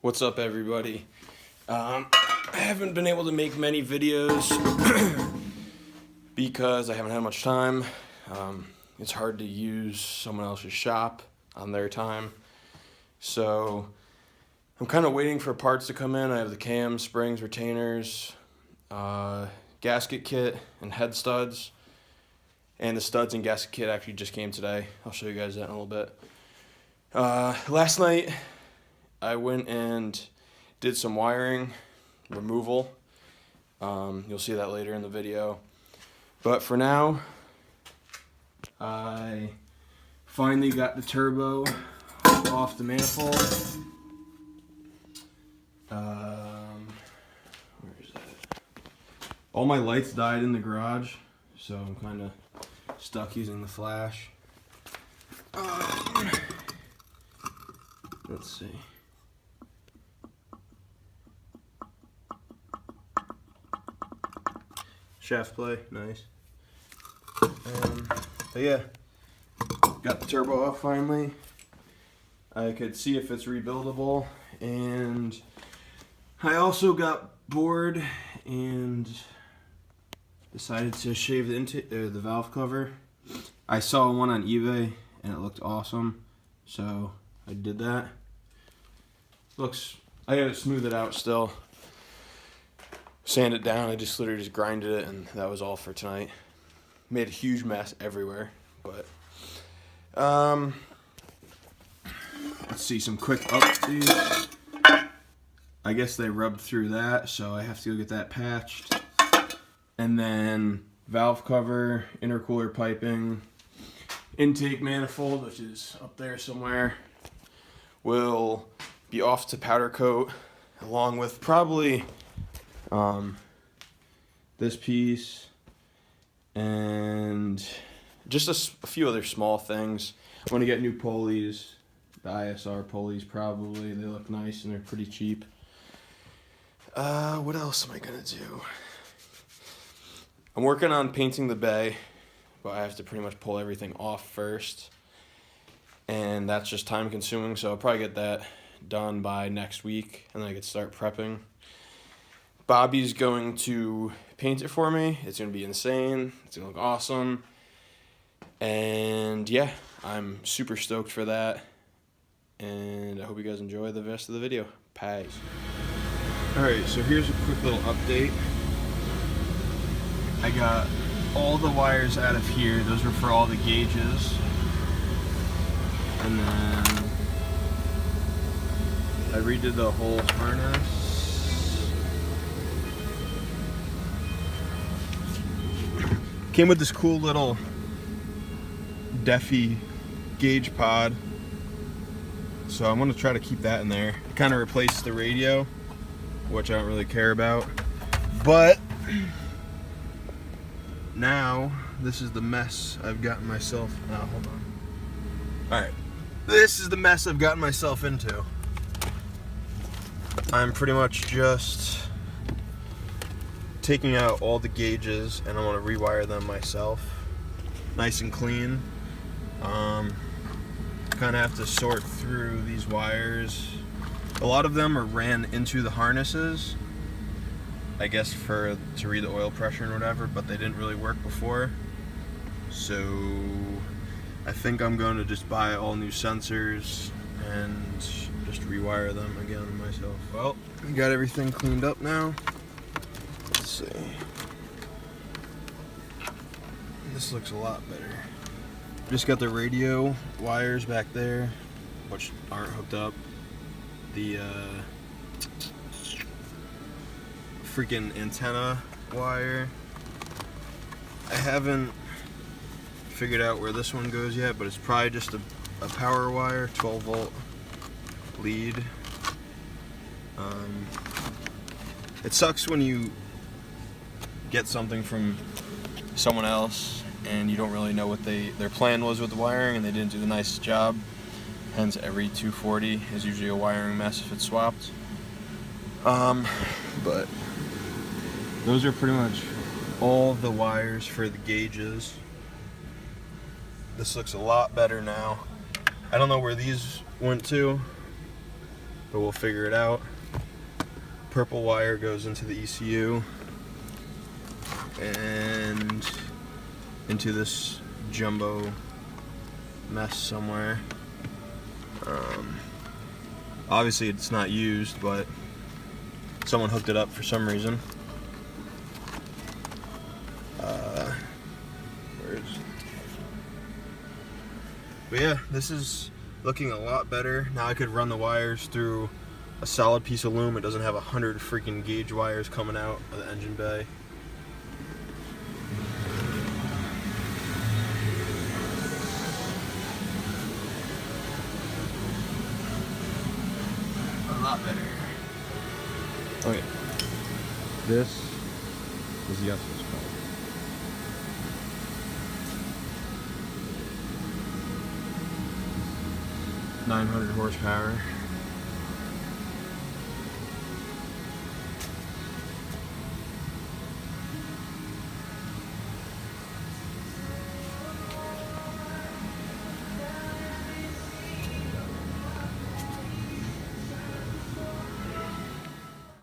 What's up, everybody? I haven't been able to make many videos because I haven't had much time. It's hard to use someone else's shop on their time. So I'm kind of waiting for parts to come in. I have the cam, springs, retainers, gasket kit, and head studs. And the studs and gasket kit actually just came today. I'll show you guys that in a little bit. Last night I went and did some wiring removal. You'll see that later in the video. But for now, I finally got the turbo off the manifold. Where is that? All my lights died in the garage, so I'm kind of stuck using the flash. Let's see. Shaft play, nice. But yeah, got the turbo off finally. I could see if it's rebuildable, and I also got bored and decided to shave the valve cover. I saw one on eBay and it looked awesome, so I did that. I gotta smooth it out still, sand it down. I just literally grinded it, and that was all for tonight. Made a huge mess everywhere, but let's see, some quick updates. I guess they rubbed through that, so I have to go get that patched. And then valve cover, intercooler piping, intake manifold, which is up there somewhere, will be off to powder coat, along with probably this piece and just a few other small things. I'm going to get new pulleys, the ISR pulleys probably. They look nice and they're pretty cheap. What else am I going to do? I'm working on painting the bay, but I have to pretty much pull everything off first, and that's just time consuming, so I'll probably get that done by next week, and then I could start prepping. Bobby's going to paint it for me. It's going to be insane. It's going to look awesome. And yeah, I'm super stoked for that. And I hope you guys enjoy the rest of the video. Peace. Alright, so here's a quick little update. I got all the wires out of here. Those were for all the gauges. And then I redid the whole harness. Came with this cool little Defi gauge pod, so I'm going to try to keep that in there. It kind of replaced the radio, which I don't really care about, but now this is the mess I've gotten myself. Hold on. Alright, this is the mess I've gotten myself into. I'm pretty much just taking out all the gauges, and I want to rewire them myself, nice and clean. Kind of have to sort through these wires. A lot of them are ran into the harnesses, I guess to read the oil pressure and whatever, but they didn't really work before. So I think I'm going to just buy all new sensors and just rewire them again myself. Well, we got everything cleaned up now. Let's see. This looks a lot better. Just got the radio wires back there, which aren't hooked up. The freaking antenna wire. I haven't figured out where this one goes yet, but it's probably just a power wire, 12 volt lead. It sucks when you get something from someone else and you don't really know what their plan was with the wiring, and they didn't do the nicest job. Hence, every 240 is usually a wiring mess if it's swapped. But those are pretty much all the wires for the gauges. This looks a lot better now. I don't know where these went to, but we'll figure it out. Purple wire goes into the ECU and into this jumbo mess somewhere. Obviously it's not used, but someone hooked it up for some reason. But yeah, this is looking a lot better. Now I could run the wires through a solid piece of loom. It doesn't have 100 freaking gauge wires coming out of the engine bay. A lot better. Okay. This is the essence part. 900 horsepower.